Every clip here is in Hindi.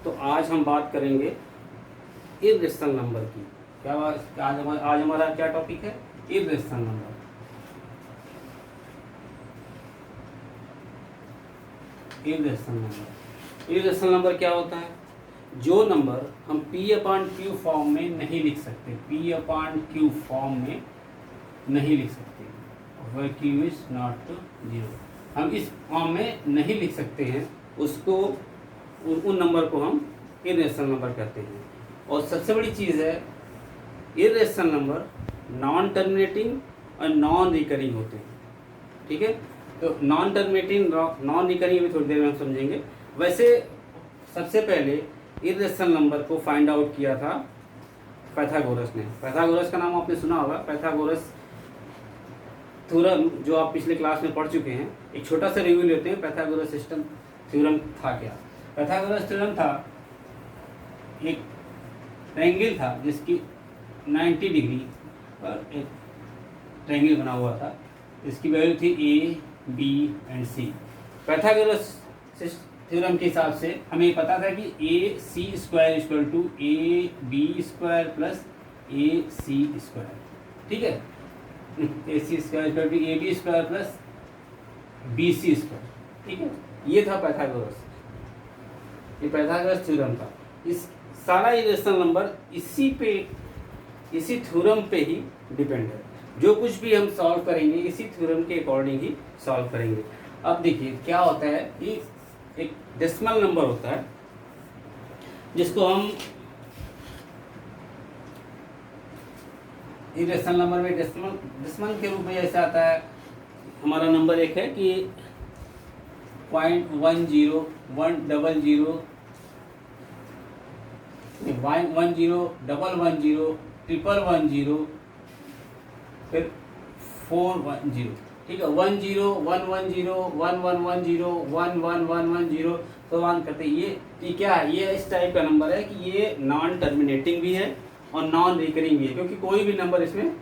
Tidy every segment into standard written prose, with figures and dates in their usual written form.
तो आज हम बात करेंगे इर्रेशनल नंबर की। क्या बात आज हमारा क्या टॉपिक है? Irrational number. इर्रेशनल नंबर क्या होता है? जो नंबर हम P/Q फॉर्म में नहीं लिख सकते, P/Q फॉर्म में नहीं लिख सकते, where Q is not 0, हम इस फॉर्म में नहीं लिख सकते हैं, उसको उन नंबर को हम इर्रेशनल नंबर कहते हैं। और सबसे बड़ी चीज़ है, इर्रेशनल नंबर नॉन टर्मिनेटिंग और नॉन रिकरिंग होते हैं। ठीक है, तो नॉन टर्मिनेटिंग नॉन रिकरिंग भी थोड़ी देर में हम समझेंगे। वैसे सबसे पहले इर्रेशनल नंबर को फाइंड आउट किया था पाइथागोरस ने। पाइथागोरस का नाम आपने सुना होगा, पाइथागोरस थ्योरम जो आप पिछले क्लास में पढ़ चुके हैं। एक छोटा सा रिव्यू लेते हैं। पाइथागोरस सिस्टम थ्योरम था क्या? पाइथागोरस थ्योरम था, एक ट्रायंगल था जिसकी 90 डिग्री पर एक ट्रायंगल बना हुआ था, इसकी वैल्यू थी A, B and C। Pythagoras theorem के हिसाब से हमें पता था कि AC² = AB² प्लस AC²। ठीक है, AC² = AB² प्लस BC²। ठीक है, ये था पाइथागोरस, ये पाइथागोरस थ्योरम था। इस सारा इर्रेशनल नंबर इसी थ्योरम पे ही डिपेंड है। जो कुछ भी हम सॉल्व करेंगे इसी थ्योरम के अकॉर्डिंग ही सॉल्व करेंगे। अब देखिए क्या होता है कि एक डेसिमल नंबर होता है जिसको हम इर्रेशनल नंबर में डेसिमल के रूप में जैसे आता है। हमारा नंबर एक है कि 0.10 100 10 110 फिर 410। ठीक है, 10 110 1110 11110 तो वन करते। ये क्या है? ये इस टाइप का नंबर है कि ये नॉन टर्मिनेटिंग भी है और नॉन रिकरिंग भी है, क्योंकि कोई भी नंबर इसमें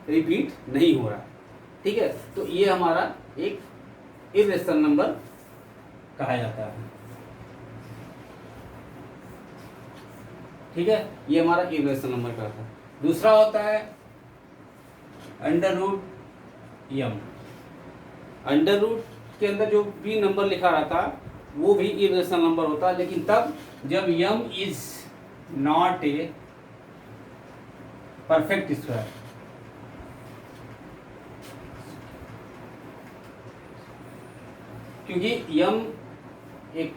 रिपीट नहीं हो रहा। ठीक है, तो ये हमारा एक इर्रेशनल नंबर कहा जाता है। ठीक है, ये हमारा इर्रेशनल नंबर का था। दूसरा होता है √m। अंडर रूट के अंदर जो भी नंबर लिखा रहता वो भी इर्रेशनल नंबर होता, लेकिन तब जब m is not a perfect square. क्योंकि m एक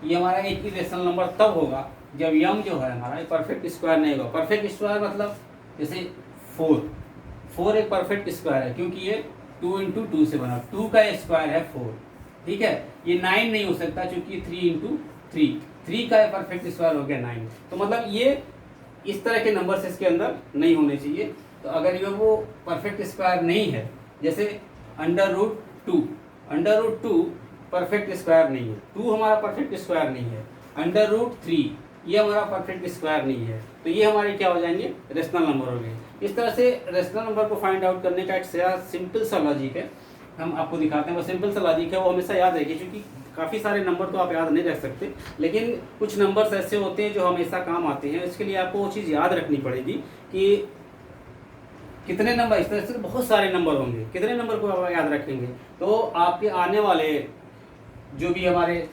ये हमारा एक इर्रेशनल नंबर तब होगा जब m जो है हमारा परफेक्ट स्क्वायर नहीं होगा। परफेक्ट स्क्वायर मतलब जैसे 4 एक परफेक्ट स्क्वायर है, क्योंकि ये 2 × 2 से बना, 2 का स्क्वायर है 4। ठीक है, ये 9 नहीं हो सकता क्योंकि 3 × 3 का परफेक्ट स्क्वायर हो गया 9। तो मतलब ये इस तरह के नंबर्स इसके अंदर नहीं होने चाहिए। तो अगर ये वो परफेक्ट स्क्वायर नहीं है, जैसे √2 परफेक्ट स्क्वायर नहीं है, 2 हमारा परफेक्ट स्क्वायर नहीं है, √3 ये हमारा परफेक्ट स्क्वायर नहीं है, तो ये हमारे क्या हो जाएंगे? रेशनल नंबर हो गए। इस तरह से रेशनल नंबर को फाइंड आउट करने का एक सिंपल सा लॉजिक है, हम आपको दिखाते हैं। वो सिंपल सा लॉजिक है, वो हमेशा याद रखिए, क्योंकि काफ़ी सारे नंबर तो आप याद नहीं रख सकते, लेकिन कुछ नंबर्स ऐसे होते हैं जो हमेशा काम आते हैं। इसके लिए आपको वो चीज़ याद रखनी पड़ेगी कि कितने नंबर, इस तरह से बहुत सारे नंबर होंगे, कितने नंबर को आप याद रखेंगे। तो आपके आने वाले जो भी हमारे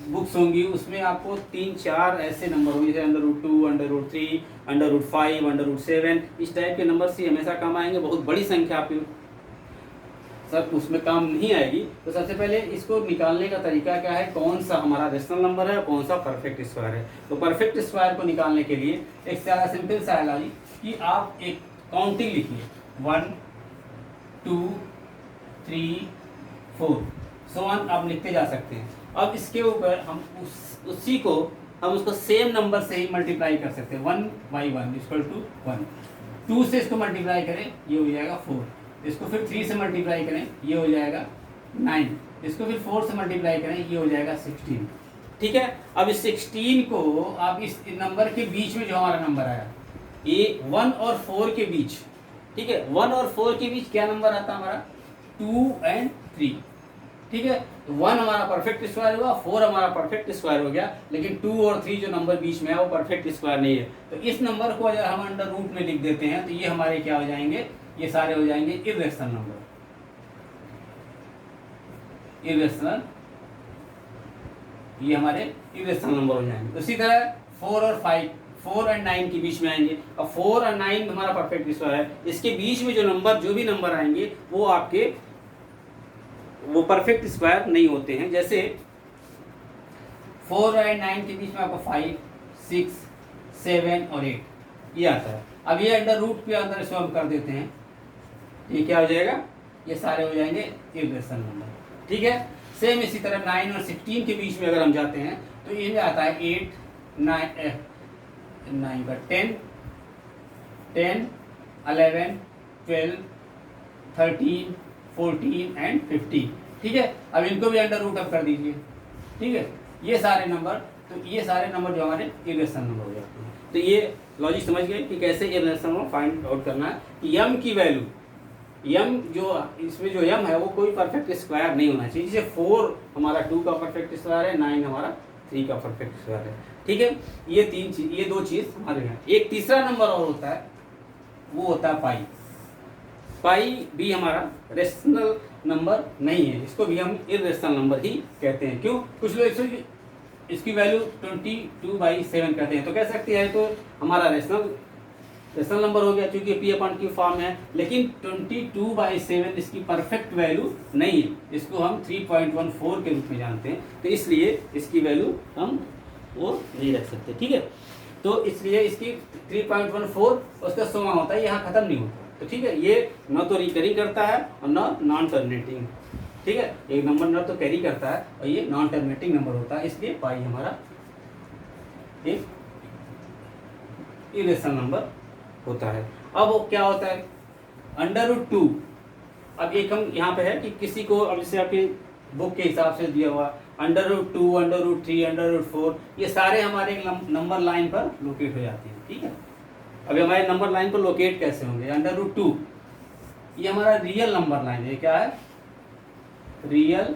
बुक्स होंगी उसमें आपको 3-4 ऐसे नंबर होंगे, जैसे √2 √3 √5 √7, इस टाइप के नंबर से हमेशा काम आएंगे। बहुत बड़ी संख्या आपकी सब उसमें काम नहीं आएगी। तो सबसे पहले इसको निकालने का तरीका क्या है, कौन सा हमारा रेशनल नंबर है, कौन सा परफेक्ट स्क्वायर है। तो परफेक्ट स्क्वायर को निकालने के लिए एक ज़्यादा सिंपल सा है कि आप एक काउंटिंग लिखिए, 1 2 3 4 सो ऑन, आप लिखते जा सकते हैं। अब इसके ऊपर हम उसी को हम उसको सेम नंबर से ही मल्टीप्लाई कर सकते हैं। 1 / 1 = 1, 2 से इसको मल्टीप्लाई करें ये हो जाएगा 4, इसको फिर 3 से मल्टीप्लाई करें ये हो जाएगा 9, इसको फिर 4 से मल्टीप्लाई करें ये हो जाएगा 16। ठीक है, अब इस 16 को आप इस नंबर के बीच में जो हमारा नंबर आया, ये 1 और 4 के बीच, ठीक है, 1 और 4 के बीच क्या नंबर आता है हमारा? 2 और 3। ठीक है। तो 1 हमारा परफेक्ट स्क्वायर हुआ, 4 हमारा परफेक्ट स्क्वायर हो गया, लेकिन 2 और 3 जो नंबर बीच में है वो परफेक्ट स्क्वायर नहीं है। तो इस नंबर को अगर हम अंडर रूट में लिख देते हैं तो ये हमारे क्या हो जाएंगे, ये सारे हो जाएंगे इर्रेशनल नंबर, इर्रेशनल, ये हमारे इर्रेशनल नंबर हो जाएंगे। उसी तरह 4 और 5, 4 और 9 के बीच में आएंगे। अब 4 और 9 हमारा परफेक्ट स्क्वायर है, इसके बीच में जो भी नंबर आएंगे वो आपके वो परफेक्ट स्क्वायर नहीं होते हैं। जैसे 4 और 9 के बीच में आपको 5, 6, 7 और 8 ये आता है। अब ये अंडर रूट के अंदर इसको हम कर देते हैं, ये क्या हो जाएगा, ये सारे हो जाएंगे इर्रेशनल नंबर, ठीक है। सेम इसी तरह 9 और 16 के बीच में अगर हम जाते हैं तो ये आता है 8, 9 का 10, 11, 12, 13, 14 एंड 15, ठीक है। अब इनको भी अंडर रूट अप कर दीजिए, ठीक है। ये सारे नंबर, तो ये सारे नंबर जो हमारे इर्रेशनल नंबर हो जाते हैं। तो ये लॉजिक समझ गए कि कैसे इर्रेशनल नंबर फाइंड आउट करना है। यम की वैल्यू, यम जो इसमें जो यम है वो कोई परफेक्ट स्क्वायर नहीं होना चाहिए। जैसे 4 हमारा 2 का परफेक्ट स्क्वायर है, 9 हमारा 3 का परफेक्ट स्क्वायर है, ठीक है। ये 3 चीज, ये 2 चीज हमारे यहाँ। एक तीसरा नंबर और होता है, वो होता है पाई। पाई भी हमारा रेशनल नंबर नहीं है, इसको भी हम इर्रेशनल नंबर ही कहते हैं। क्यों, कुछ लोग इसकी वैल्यू 22/7 कहते हैं, तो कह सकते हैं तो हमारा रेशनल नंबर हो गया क्योंकि P/Q फॉर्म है। लेकिन 22/7 इसकी परफेक्ट वैल्यू नहीं है, इसको हम 3.14 के रूप में जानते हैं, तो इसलिए इसकी वैल्यू हम वो नहीं रख सकते, ठीक है। तो इसलिए इसकी 3.14 उसका सोमा होता है, यहाँ खत्म नहीं होता। तो ठीक है, ये न तो रिकरिंग करता है और न नॉन टर्मिनेटिंग, ठीक है। एक नंबर न तो कैरी करता है और ये नॉन टर्मिनेटिंग नंबर होता है, इसलिए पाई हमारा एक इरेशनल नंबर होता है। अब वो क्या होता है, √2। अब एक हम यहाँ पे है कि किसी को, अब जैसे आपके बुक के हिसाब से दिया हुआ √2, √3, √4, ये सारे हमारे नंबर लाइन पर लोकेट हो जाते हैं, ठीक है। अभी हमारे नंबर लाइन पर लोकेट कैसे होंगे, √2 ये हमारा रियल नंबर लाइन है, क्या है, रियल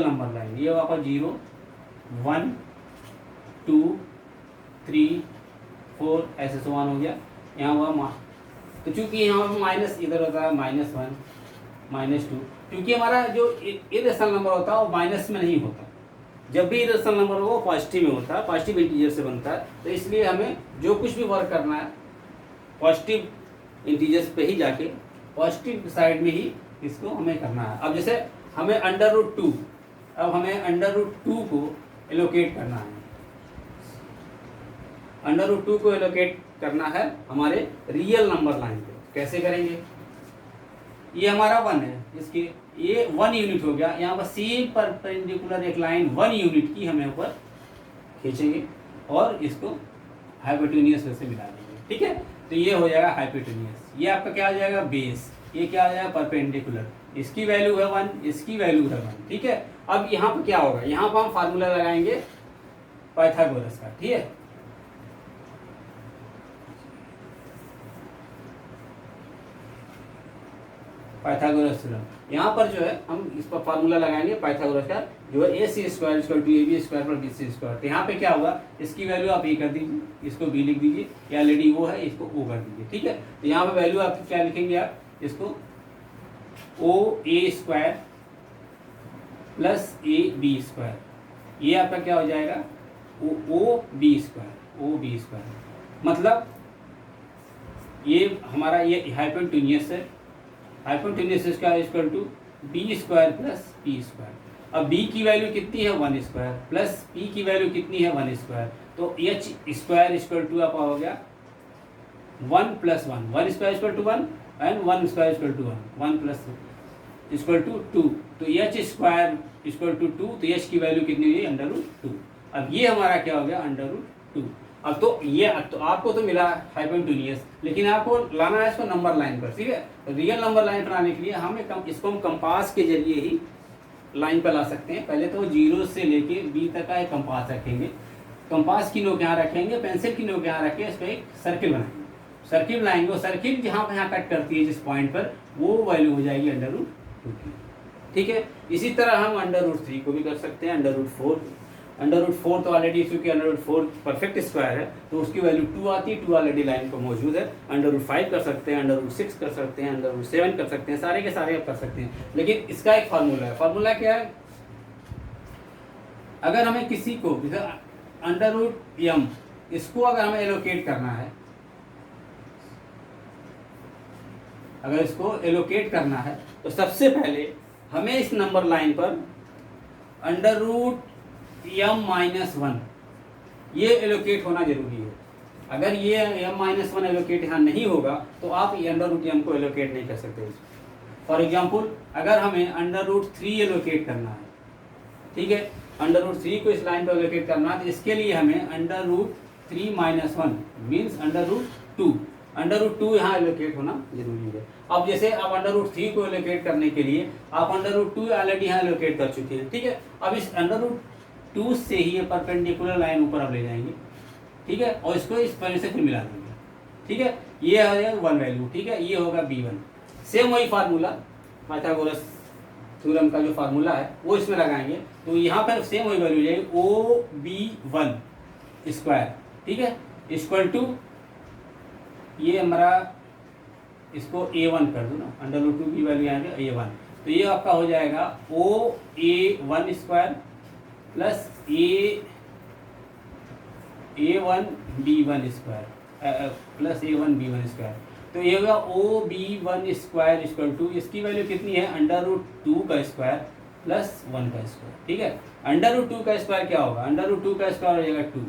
नंबर लाइन। ये आपका 0, 1, 2, 3, 4 ऐसे समान हो गया। यहाँ हुआ तो चूंकि यहाँ पर माइनस इधर होता है, -1, -2, क्योंकि हमारा जो इरेशनल नंबर होता है वो माइनस में नहीं होता। जब भी इरेशनल नंबर हो वो पॉजिटिव में होता है, पॉजिटिव इंटीजर से बनता है। तो इसलिए हमें जो कुछ भी वर्क करना है पॉजिटिव इंटीजर्स पे ही जाके पॉजिटिव साइड में ही इसको हमें करना है। अब जैसे हमें √2, अब हमें √2 को एलोकेट करना है, √2 को एलोकेट करना है हमारे रियल नंबर लाइन पे। कैसे करेंगे, ये हमारा 1 है, इसके ये 1 यूनिट हो गया। यहाँ पर सेम परपेंडिकुलर एक लाइन 1 यूनिट की हमें ऊपर खींचेंगे और इसको हाइपोटेन्यूस से मिला देंगे, ठीक है। तो ये हो जाएगा हाइपोटेन्यूस। ये आपका क्या हो जाएगा, बेस। ये क्या हो जाएगा, परपेंडिकुलर। इसकी वैल्यू है 1, इसकी वैल्यू है 1, ठीक है। अब यहाँ पर क्या होगा, यहाँ पर हम फार्मूला लगाएंगे पाइथागोरस का, ठीक है। पाइथागोरस थ्योरम, यहाँ पर जो है हम इस पर फार्मूला लगाएंगे पाइथागोरस का, जो है AC² = AB² + BC²। तो यहाँ पे क्या होगा, इसकी वैल्यू आप A कर दीजिए, इसको B लिख दीजिए, ये ऑलरेडी वो है, इसको O कर दीजिए, ठीक है। तो यहाँ पे वैल्यू आपकी क्या लिखेंगे, आप इसको OA² + AB², ये आपका क्या हो जाएगा, OB²। मतलब ये हमारा ये हाइपोटेन्यूस है, हाइपोटेन्यूस का इक्वल टू B² + P²। अब B की वैल्यू कितनी है, 1² प्लस P की वैल्यू कितनी है, 1²। तो H² = आपका हो गया 1 + 1, 1² = 1 एंड 1² = 1, 1 + = 2। तो H² = 2, तो H की वैल्यू कितनी हुई, √2। अब ये हमारा क्या हो गया, √2। अब तो ये तो आपको तो मिला हाइपोटेन्यूस, लेकिन आपको लाना है इसको नंबर लाइन पर, ठीक है। तो रियल नंबर लाइन बनाने के लिए हमें इसको हम कंपास के जरिए ही लाइन पर ला सकते हैं। पहले तो 0 से लेके B तक का एक कंपास रखेंगे, कंपास की नोक यहाँ रखेंगे, पेंसिल की नोक यहाँ रखें, इस पर एक सर्किल बनाएंगे। सर्किल लाएंगे, और सर्किल जहाँ पे यहाँ कट करती है जिस पॉइंट पर, वो वैल्यू हो जाएगी √2 की। ठीक है, इसी तरह हम √3 को भी कर सकते हैं, √4 तो ऑलरेडी, क्योंकि √4 परफेक्ट स्क्वायर है तो उसकी वैल्यू 2 आती है, 2 ऑलरेडी लाइन पर मौजूद है। √5 कर सकते हैं, √6 कर सकते हैं, √7 कर सकते हैं, सारे के सारे आप कर सकते हैं। लेकिन इसका एक फार्मूला है। फार्मूला क्या है? अगर हमें किसी को √m इसको अगर हमें एलोकेट करना है, अगर इसको एलोकेट करना है तो सबसे पहले हमें इस नंबर लाइन पर √m-1 ये एलोकेट होना जरूरी है। अगर ये m-1 एलोकेट यहाँ नहीं होगा तो आप ये √m को एलोकेट नहीं कर सकते। फॉर एग्जाम्पल, अगर हमें √3 एलोकेट करना है, ठीक है, √3 को इस लाइन पर एलोकेट करना है, तो इसके लिए हमें √3-1 मीन्स √2 यहाँ एलोकेट होना जरूरी है। अब जैसे आप √3 को एलोकेट करने के लिए आप √2 ऑलरेडी यहाँ एलोकेट कर चुके हैं, ठीक है। अब इस √2 से ही ये परपेंडिकुलर लाइन ऊपर आप ले जाएंगे, ठीक है, और इसको इस पर से फिर मिला देंगे, ठीक है। ये है 1 वैल्यू, ठीक है, ये होगा B1। सेम वही फार्मूला, पाइथागोरस थ्योरम का जो फार्मूला है वो इसमें लगाएंगे, तो यहाँ पर सेम वही वैल्यू जाएगी OB1 स्क्वायर, ठीक है, इक्वल टू ये हमारा, इसको A1 कर दो ना, √2 की वैल्यू आएगा A1, तो ये आपका हो जाएगा OA1 square plus A1B1 square plus A1B1 square, तो ये होगा OB1 स्क्वायर इक्वल टू, इसकी वैल्यू कितनी है, √2 का स्क्वायर प्लस 1 का स्क्वायर, ठीक है। √2 का स्क्वायर क्या होगा, √2 का स्क्वायर हो जाएगा 2,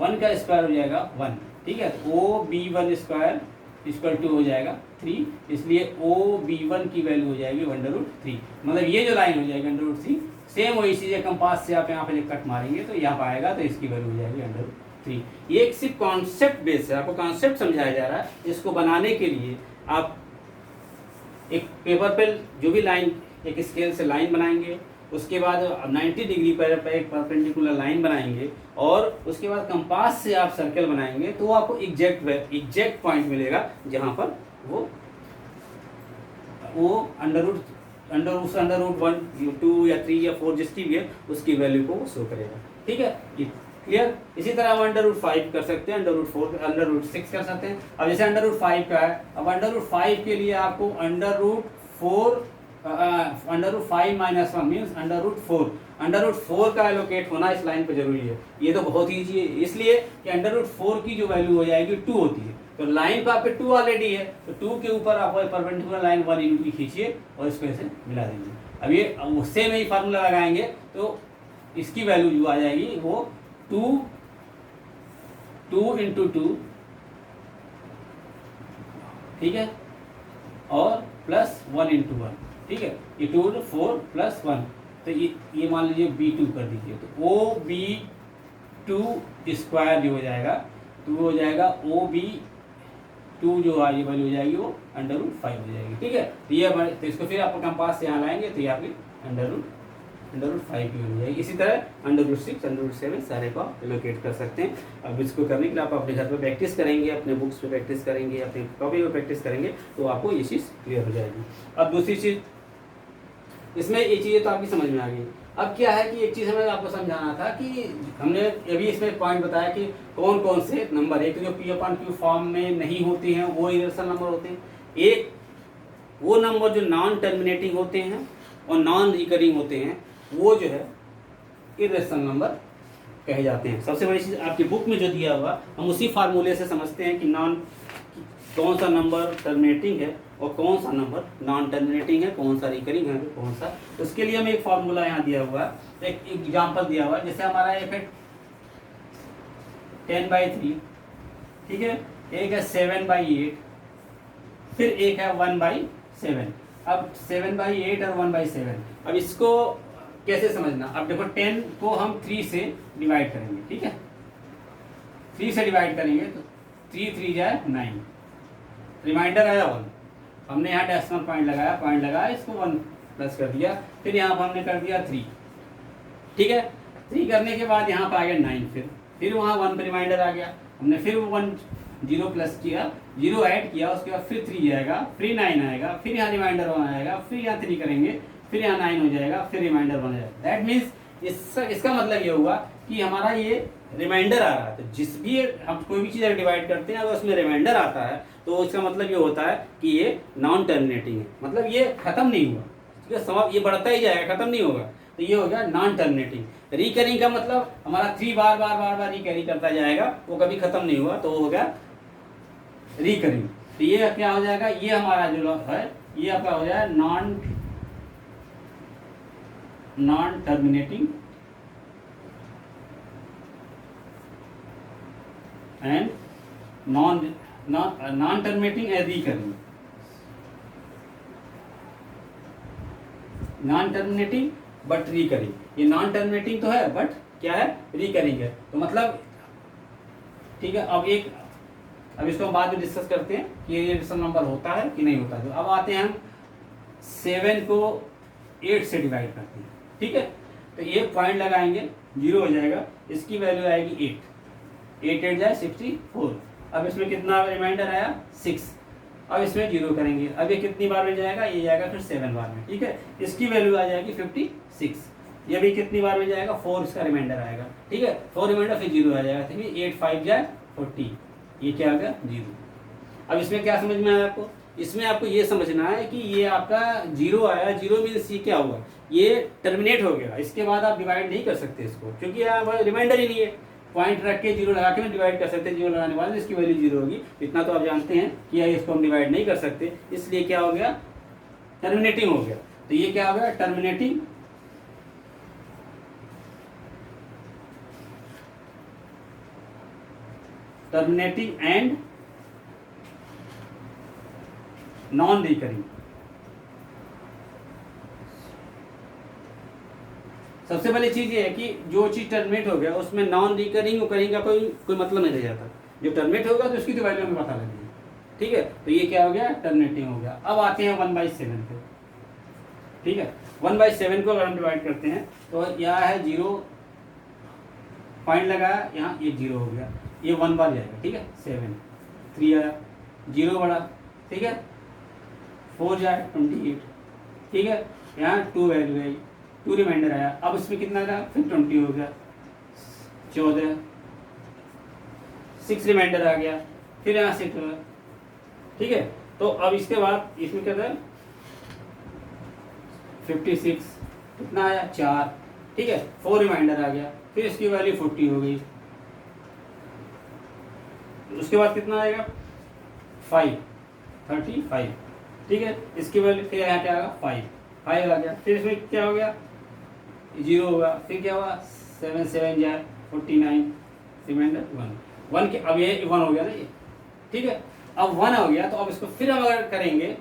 1 का स्क्वायर हो जाएगा 1, ठीक है। तो OB1 स्क्वायर इक्वल टू हो जाएगा 3, इसलिए OB1 की वैल्यू हो जाएगी 1/3, मतलब ये जो लाइन हो जाएगी 1/3। सेम वही चीज़ है, कंपास से आप यहाँ पे कट मारेंगे तो यहाँ पर आएगा, तो इसकी वैल्यू हो जाएगी 1/3। ये एक सिर्फ कॉन्सेप्ट बेस है, आपको कॉन्सेप्ट समझाया जा रहा है। इसको बनाने के लिए आप एक पेपर पे जो भी लाइन, एक स्केल से लाइन बनाएंगे, उसके बाद 90 डिग्री पर एक परपेंडिकुलर लाइन बनाएंगे, और उसके बाद कंपास से आप सर्कल बनाएंगे, तो आपको एग्जैक्ट पॉइंट मिलेगा जहाँ पर वो √1, 2 या 3 या 4 जिसकी भी है उसकी वैल्यू को शो करेगा, ठीक है। क्लियर। इसी तरह हम √5 कर सकते हैं, √4, √6 कर सकते हैं। अब जैसे √5 का है, अब √5 के लिए आपको √5-1 मीन्स √4 का एलोकेट होना इस लाइन पर जरूरी है। ये तो बहुत ईजी है, इसलिए कि √4 की जो वैल्यू हो जाएगी 2 होती है, तो लाइन पर आपके 2 ऑलरेडी है, तो 2 के ऊपर आप परपेंडिकुलर लाइन 1 यूनिट खींचिए और इसको ऐसे मिला देंगे। अब ये उससे में ही फार्मूला लगाएंगे तो इसकी वैल्यू जो आ जाएगी वो 2 × 2, ठीक है, और प्लस 1 × 1, ठीक है। ये 2 4 प्लस 1, तो ये मान लीजिए B2 कर दीजिए, तो OB2 स्क्वायर जो हो जाएगा, तो वो हो जाएगा OB2 जो ये वैल्यू हो जाएगी वो √5 हो जाएगी, ठीक है। तो ये तो इसको फिर आप कंपास से यहाँ लाएंगे तो ये आपकी √5 की हो जाएगी। इसी तरह √6, √7 सारे को आप एलोकेट कर सकते हैं। अब इसको करने के लिए आप अपने घर पे प्रैक्टिस करेंगे, अपने बुक्स पे प्रैक्टिस करेंगे, अपने कॉपी पे प्रैक्टिस करेंगे, तो आपको ये चीज़ क्लियर हो जाएगी। अब दूसरी चीज़, इसमें ये चीज़ें तो आपकी समझ में आ गई। अब क्या है कि एक चीज़ हमें आपको समझाना था कि हमने अभी इसमें पॉइंट बताया कि कौन कौन से नंबर, एक जो P/Q फॉर्म में नहीं होते हैं वो इरेशनल नंबर होते हैं, एक वो नंबर जो नॉन टर्मिनेटिंग होते हैं और नॉन रिकरिंग होते हैं, वो जो है इरेशनल नंबर कहे जाते हैं। सबसे बड़ी चीज़ आपकी बुक में जो दिया हुआ, हम उसी फार्मूले से समझते हैं कि कौन सा नंबर टर्मिनेटिंग है और कौन सा नंबर नॉन टर्मिनेटिंग है, कौन सा रिकरिंग है, कौन सा। उसके लिए हमें एक फार्मूला यहाँ दिया हुआ है, एक एग्जाम्पल दिया हुआ है। जैसे हमारा एक है 10/3, ठीक है, एक है 7/8, फिर एक है 1/7। अब 7/8 और 1/7, अब इसको कैसे समझना। अब देखो 10 को हम 3 से डिवाइड करेंगे, ठीक है, 3 से डिवाइड करेंगे तो 3 3 जाए 9, रिमाइंडर आया 1, हमने यहाँ डेसिमल पॉइंट लगाया, इसको 1 प्लस कर दिया, फिर यहाँ पर हमने कर दिया 3, ठीक है। 3 करने के बाद यहाँ पर आ गया 9, फिर वहाँ 1 पर रिमाइंडर आ गया, हमने फिर 1 जीरो प्लस किया, जीरो ऐड किया, उसके बाद फिर 3 आएगा, फिर 9 आएगा, फिर यहाँ रिमाइंडर 1 आएगा, फिर यहाँ 3 करेंगे, फिर यहाँ 9 हो जाएगा, फिर रिमाइंडर 1 हो जाएगा। दैट मीन्स इसका मतलब ये हुआ कि हमारा ये रिमाइंडर आ रहा है। तो जिस भी हम कोई भी चीज़ अगर डिवाइड करते हैं, अगर उसमें रिमाइंडर आता है तो इसका मतलब ये होता है कि ये नॉन टर्मिनेटिंग है, मतलब ये खत्म नहीं हुआ, ठीक है, समाप्त, ये बढ़ता ही जाएगा, खत्म नहीं होगा। तो ये हो गया नॉन टर्मिनेटिंग। रिकरिंग का मतलब हमारा 3 बार रिकैरी करता जाएगा, वो कभी खत्म नहीं हुआ, तो वो हो गया रिकरिंग। तो ये क्या हो जाएगा, ये हमारा जो है ये आपका हो जाएगा non terminating and non terminating and recurring. Non terminating but recurring, ये नॉन टर्मिनेटिंग तो है बट क्या है, रिकरिंग है। तो मतलब ठीक है, अब इसको हम बाद में डिस्कस करते हैं कि ये रेशनल नंबर होता है कि नहीं होता। तो अब आते हैं हम 7 को 8 से डिवाइड करते हैं, ठीक है। तो ये पॉइंट लगाएंगे, 0 हो जाएगा, इसकी वैल्यू आएगी 8, 8 8 जाए 64। अब इसमें कितना रिमाइंडर आया 6, अब इसमें 0 करेंगे, अब ये कितनी बार में जाएगा, ये जाएगा फिर 7 बार में, ठीक है। इसकी वैल्यू आ जाएगी 56, ये भी कितनी बार में जाएगा 4, इसका रिमाइंडर आएगा, ठीक है, 4 रिमाइंडर फिर 0 आ जाएगा, ठीक है। 8 5 जाए 40, ये क्या आ गया 0। अब इसमें क्या समझ में आया आपको, इसमें आपको ये समझना है कि ये आपका 0 आया, 0 मीन्स ये क्या हुआ, ये टर्मिनेट हो गया, इसके बाद आप डिवाइड नहीं कर सकते इसको, क्योंकि यहाँ रिमाइंडर ही नहीं है। पॉइंट रख के 0 लगा के मैं डिवाइड कर सकते हैं, 0 लगाने वाले इसकी वैल्यू 0 होगी, इतना तो आप जानते हैं कि इसको हम डिवाइड नहीं कर सकते, इसलिए क्या हो गया, टर्मिनेटिंग हो गया। तो ये क्या हो गया, टर्मिनेटिंग एंड नॉन रिकरिंग। सबसे पहली चीज ये है कि जो चीज टर्मिनेट हो गया उसमें नॉन रिकरिंग का कोई मतलब नहीं रह जाता, जो टर्मिनेट होगा तो उसकी तो वैल्यू हमें पता लगेगी, ठीक है। तो ये क्या हो गया, टर्मिनेटिंग हो गया। अब आते हैं 1/7 पे, ठीक है। 1/7 को अगर हम डिवाइड करते हैं तो यहाँ है 0, पॉइंट लगाया, यहाँ ये 0 हो गया, ये 1 बार जाएगा, ठीक है। 7 3 आया, 0 बढ़ा, ठीक है, 4 जाए 28, ठीक है, यहाँ 2 वैल्यू आई, 2 रिमाइंडर आया, अब इसमें कितना आया, फिर 20 हो गया, 14, 6 रिमाइंडर आ गया, फिर यहाँ 6 हुआ, ठीक है। तो अब इसके बाद इसमें क्या था 56, कितना आया 4, ठीक है, 4 रिमाइंडर आ गया, फिर इसकी वैल्यू 40 हो गई, उसके बाद कितना आएगा 35, ठीक है, इसकी वैल्यू फिर यहाँ क्या आएगा 5 आ गया, फिर इसमें क्या हो गया 0 होगा, फिर क्या हुआ 7 7 जाए 49, रिमाइंडर 1 के, अब ये 1 हो गया ना ये, ठीक है। अब 1 हो गया, तो अब इसको फिर हम अगर करेंगे,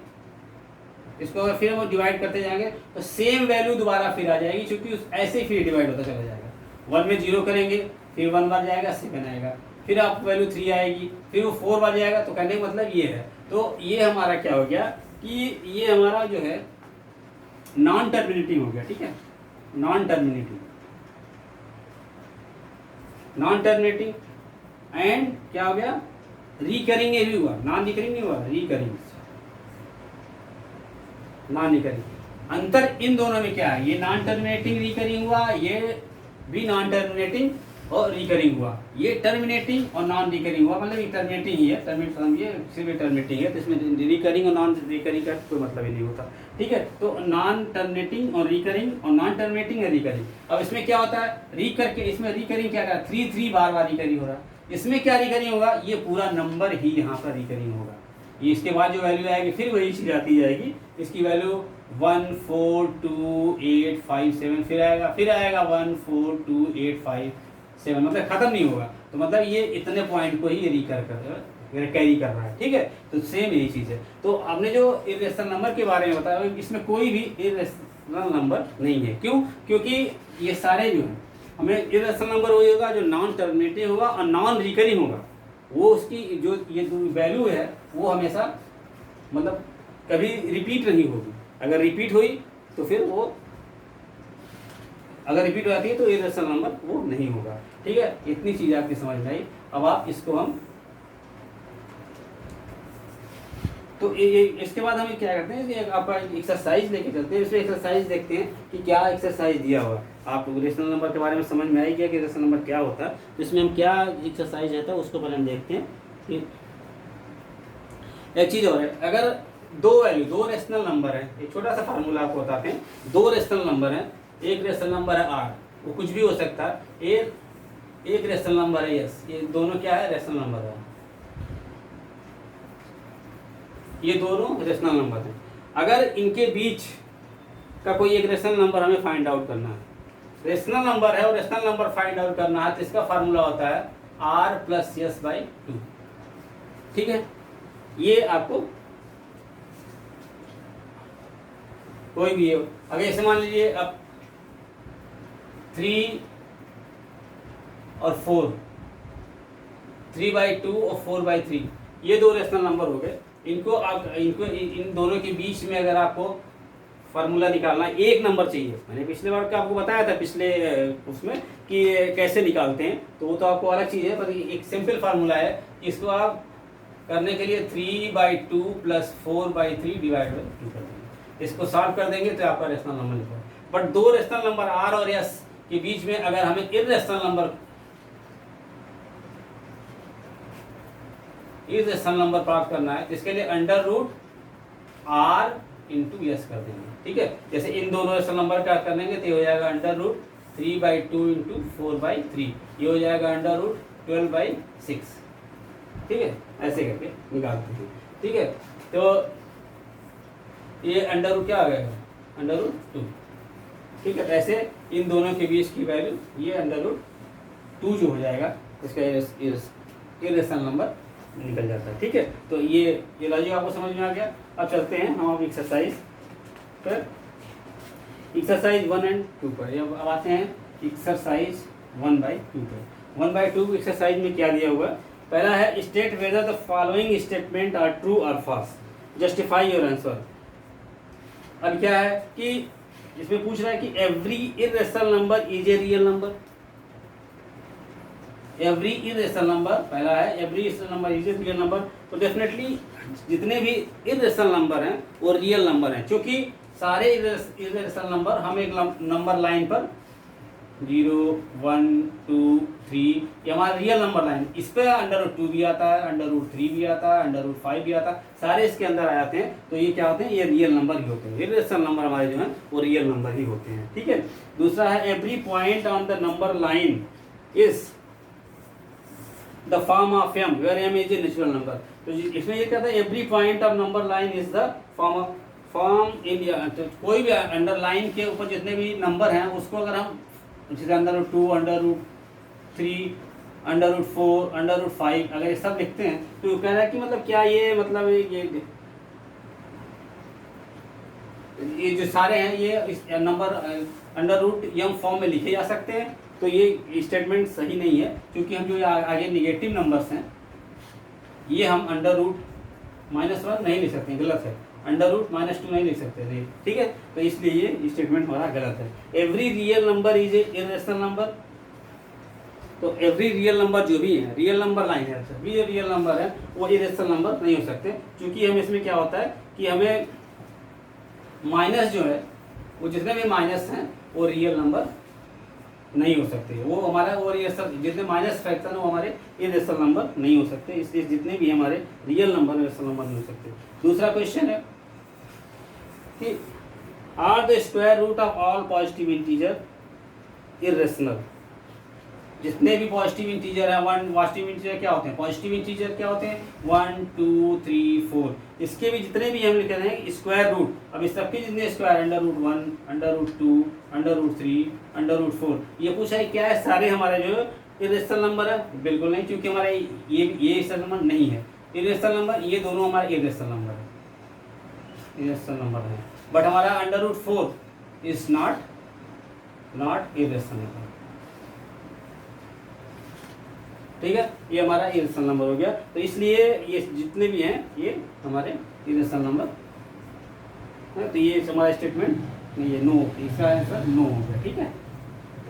इसको अगर फिर हम डिवाइड करते जाएंगे तो सेम वैल्यू दोबारा फिर आ जाएगी, क्योंकि ऐसे ही फिर डिवाइड होता चला जाएगा। 1 में 0 करेंगे, फिर 1 बार जाएगा, 7 आएगा, फिर आप वैल्यू 3 आएगी, फिर वो 4 बार जाएगा। तो कहने का मतलब ये है, तो ये हमारा क्या हो गया कि ये हमारा जो है नॉन टर्मिनेटिंग हो गया, ठीक है, नॉन टर्मिनेटिंग एंड क्या हो गया, रिकरिंग ये भी हुआ, नॉन रिकरिंग नहीं हुआ, नॉन रिकरिंग। अंतर इन दोनों में क्या है, ये नॉन टर्मिनेटिंग रिकरिंग हुआ, ये भी नॉन टर्मिनेटिंग और रिकरिंग हुआ, ये टर्मिनेटिंग और नॉन रिकरिंग हुआ, मतलब ये टर्मिनेटिंग ही है, सिर्फ टर्मिनेटिंग है, तो इसमें रिकरिंग और नॉन रिकरिंग का कोई मतलब ही नहीं होता, ठीक है। तो नॉन टर्मिनेटिंग और रिकरिंग और नॉन टर्मिनेटिंग और रिकरिंग। अब इसमें क्या होता है, इसमें रिकरिंग क्या है, 3 बार रिकरिंग हो रहा है, इसमें क्या रिकरिंग होगा, ये पूरा नंबर ही यहाँ पर रिकरिंग होगा, ये इसके बाद जो वैल्यू आएगी फिर वही चीज आती जाएगी, इसकी वैल्यू 1 4 2 8 5 7 फिर आएगा 1 4 2 8 5 7, मतलब खत्म नहीं होगा। तो मतलब ये इतने पॉइंट को ही कैरी कर रहा है, ठीक है। तो सेम यही चीज़ है। तो आपने जो इर्रेशनल नंबर के बारे में बताया, इसमें कोई भी इर्रेशनल नंबर नहीं है, क्यों, क्योंकि ये सारे जो हैं, हमें इर्रेशनल नंबर वही होगा जो नॉन टर्मिनेटिव होगा और नॉन रिकरिंग होगा, वो उसकी जो ये वैल्यू है वो हमेशा मतलब कभी रिपीट नहीं होगी, अगर रिपीट हुई तो फिर वो, अगर रिपीट हो जाती है तो इर्रेशनल नंबर वो नहीं होगा, ठीक है। इतनी चीज़ आपकी समझ में आई। अब आप इसको हम तो इसके बाद हम क्या करते हैं कि आपका एक्सरसाइज लेके चलते हैं। इसमें एक्सरसाइज देखते हैं कि क्या एक्सरसाइज दिया हुआ। आप रेशनल नंबर के बारे में समझ में आई गया कि रेशनल नंबर क्या होता है, तो इसमें हम क्या एक्सरसाइज रहता है उसको पहले हम देखते हैं। एक चीज़ और है, अगर दो रेशनल नंबर है, एक छोटा सा फार्मूला आपको बताते हैं। दो रेशनल नंबर है, एक रेशनल नंबर है आर, वो कुछ भी हो सकता है, एक रेशनल नंबर है यस, ये दोनों क्या है रेशनल नंबर है, ये दोनों रेशनल नंबर हैं। अगर इनके बीच का कोई एक रेशनल नंबर हमें फाइंड आउट करना है, रेशनल नंबर है और रेशनल नंबर फाइंड आउट करना है, तो इसका फार्मूला होता है R plus S by two. ठीक है, ये आपको कोई भी है, अगर ऐसे मान लीजिए अब 3 और 4, 3/2 और 4/3, ये दो रेशनल नंबर हो गए। इनको इन दोनों के बीच में अगर आपको फार्मूला निकालना है, एक नंबर चाहिए। मैंने पिछले बार का आपको बताया था पिछले उसमें कि कैसे निकालते हैं, तो वो तो आपको अलग चीज़ है, पर एक सिंपल फार्मूला है। इसको आप करने के लिए 3/2 प्लस 4/3 डिवाइड बाई 2 कर देंगे। इसको सॉल्व कर देंगे तो आपका रेशनल नंबर निकलेगा। बट दो रेशनल नंबर आर और एस के बीच में अगर हमें इर्रेशनल नंबर प्राप्त करना है, तो इसके लिए under root R into S कर देंगे। ठीक है, जैसे इन दोनों रेशनल नंबर का कर देंगे तो ये हो जाएगा अंडर रूट 3/2 इंटू 4/3, ये हो जाएगा अंडर रूट 12/6। ठीक है, ऐसे करके निकालते हैं। ठीक है, तो ये अंडर रूट क्या आ गया, अंडर रूट 2। ठीक है, ऐसे इन दोनों के बीच की वैल्यू ये अंडर रूट 2 जो हो जाएगा, इसका इर्रेशनल नंबर निकल जाता है। ठीक है, तो ये लॉजिक आपको समझ में आ गया। अब चलते हैं हम एक्सरसाइज पर, एक्सरसाइज 1 और 2 पर। अब आते हैं एक्सरसाइज 1/2 पर। 1/2 एक्सरसाइज में क्या दिया हुआ है, पहला है state whether the following statement are true और फॉल्स, जस्टिफाई योर आंसर। अब क्या है कि इसमें पूछ रहा है कि every irrational number is a real number. Every irrational number, पहला है every irrational number is a real number, तो डेफिनेटली जितने भी इर्रेशनल नंबर हैं वो रियल नंबर हैं, क्योंकि सारे इर्रेशनल नंबर हम एक नंबर लाइन पर 0, 1, 2, 3 ये हमारा रियल नंबर लाइन, इस पर अंडर रूट 2 भी आता है, अंडर रूट 3 भी आता है, अंडर रूट 5 भी आता है, सारे इसके अंदर आ जाते हैं। तो ये क्या होते हैं, ये रियल नंबर ही होते हैं। इर्रेशनल नंबर हमारे जो हैं वो रियल नंबर ही होते हैं। ठीक है, दूसरा है every point on the number line is the form of m where m is a natural number. तो इसमें ये कहता है every point of number line is the form in, तो कोई भी अंडर लाइन के ऊपर जितने भी नंबर हैं उसको अगर हम जैसे under root 2, under root 3, under root 4, under root 5 अगर ये सब लिखते हैं, तो कह रहा है कि मतलब क्या ये मतलब ये जो सारे हैं ये number under root m form में लिखे जा सकते हैं। तो ये स्टेटमेंट सही नहीं है, क्योंकि हम जो आगे निगेटिव नंबर्स हैं ये हम अंडर रूट -1 नहीं लिख सकते, गलत है। अंडर रूट -2 नहीं लिख सकते थे। ठीक है, तो इसलिए ये स्टेटमेंट हमारा गलत है। Every real number is A irrational number, तो एवरी रियल नंबर जो भी है, रियल नंबर लाइन है, सभी जो रियल नंबर है वो इर्रेशनल नंबर नहीं हो सकते, क्योंकि हम इसमें क्या होता है कि हमें माइनस जो है वो जितने भी माइनस हैं वो रियल नंबर नहीं हो सकते, वो हमारा वो जितने माइनस फैक्टर है वो हमारे इर्रेशनल नंबर नहीं हो सकते, इसलिए जितने भी हमारे रियल नंबर इर्रेशनल नंबर नहीं हो सकते। दूसरा क्वेश्चन है कि are the square root of all positive integer irrational. जितने भी पॉजिटिव इंटीजर हैं, पॉजिटिव इंटीजर क्या होते हैं, पॉजिटिव इंटीजर क्या होते हैं 1, 2, 3, 4, इसके भी जितने भी हम लिख रहे हैं स्क्वायर रूट, अब इस सबके जितने square under root 1, under root 2, under root 3, under root 4, ये पूछा है क्या है, सारे हमारे जो इर्रेशनल नंबर है, बिल्कुल नहीं, क्योंकit हमारे ये इर्रेशनल नंबर नहीं है। इर्रेशनल नंबर ये दोनों हमारे इर्रेशनल नंबर है, इर्रेशनल नंबर है, बट हमारा under root 4 is not irrational number. ठीक है, ये हमारा इर्रेशनल नंबर हो गया, तो इसलिए ये जितने भी हैं ये हमारे इर्रेशनल नंबर है। तो ये हमारा स्टेटमेंट नहीं है, नो, इसका आंसर नो हो गया। ठीक है,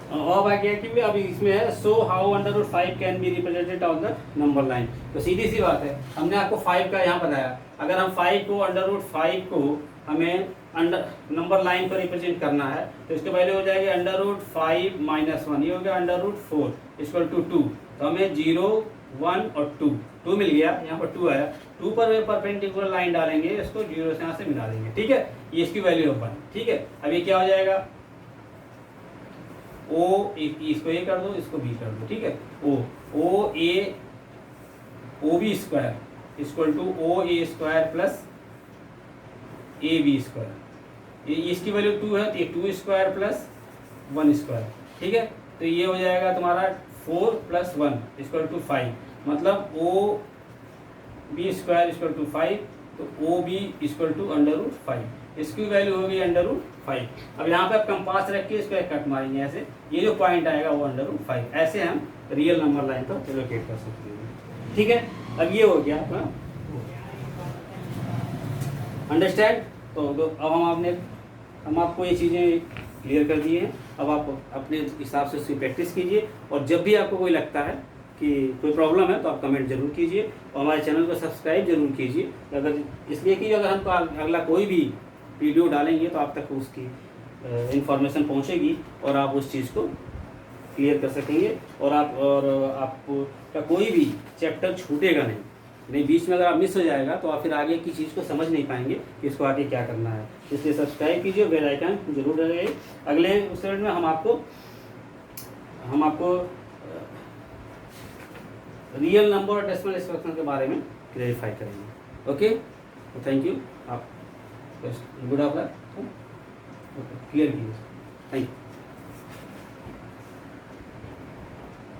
अब आ गया कि अभी इसमें है so how under root 5 can be represented on the number line. तो सीधी सी बात है, हमने आपको 5 का यहाँ बताया, अगर हम 5 को √5 को हमें नंबर लाइन पर रिप्रेजेंट करना है तो इसके वैल्यू हो जाएगी √5 - 1, ये हो गया √4 = 2। तो हमें 0, 1 और 2 मिल गया, यहाँ पर 2 आया। 2 पर परपेंडिकुलर लाइन डालेंगे, इसको 0 से यहाँ से मिला देंगे, ठीक है। ये इसकी वैल्यू है 1, ठीक है। अब ये क्या हो जाएगा, इसको ए कर दो, इसको बी कर दो, ठीक है। OB square = OA² + AB²। ये इसकी वैल्यू 2 है तो ये 2² + 1², ठीक है। तो ये हो जाएगा तुम्हारा 4 + 1 = 5, मतलब OB² = 5, तो OB = √5, इसकी वैल्यू होगी √5। अब यहाँ पे आप कंपास रख के इसको कट मारेंगे ऐसे, ये जो पॉइंट आएगा वो √5। ऐसे हम रियल नंबर लाइन पर लोकेट कर सकते हैं, ठीक है। अब ये हो गया अपना अंडरस्टैंड। तो अब हम आपको ये चीज़ें क्लियर कर दिए हैं। अब आप अपने हिसाब से उसकी प्रैक्टिस कीजिए, और जब भी आपको कोई लगता है कि कोई प्रॉब्लम है तो आप कमेंट जरूर कीजिए, और हमारे चैनल को सब्सक्राइब जरूर कीजिए। अगर इसलिए कि अगर हम अगला कोई भी वीडियो डालेंगे तो आप तक उसकी इंफॉर्मेशन पहुंचेगी और आप उस चीज़ को क्लियर कर सकेंगे, और आपका कोई भी चैप्टर छूटेगा नहीं। बीच में अगर आप मिस हो जाएगा तो आप फिर आगे की चीज़ को समझ नहीं पाएंगे कि इसको आगे क्या करना है। इसलिए सब्सक्राइब कीजिए, बेल आइकन जरूर रहे। अगले स्लाइड में हम आपको रियल नंबर और डेसिमल एक्सप्रेशन के बारे में क्लैरिफाई करेंगे। Okay, thank you. आप गुड ऑफ लक, क्लियर कीजिए। Thank you.